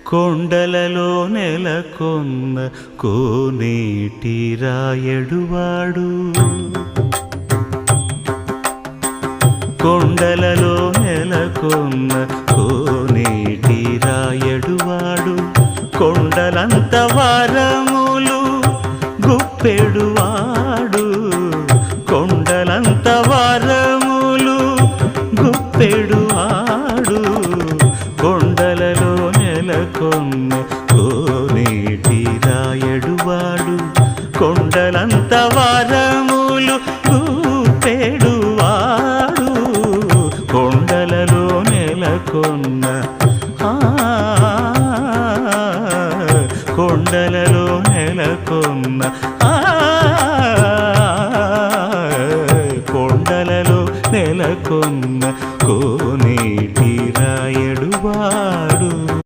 కొండలలో నెలకొన్న కోనేటి రాయడువాడు కొండలలో నెలకొన్న కోనేటి రాయడువాడు కొండలంత వరములు గుప్పెడువాడు కొండలంత వరములు గుప్పెడువాడు కొండలలో నెలకొన్న కోనేటి రాయడువాడు కొండలంత వరములు గుప్పెడువాడు కొండలలో నెలకొన్న కొండలలో నెలకొన్న కొండలలో నెలకొన్న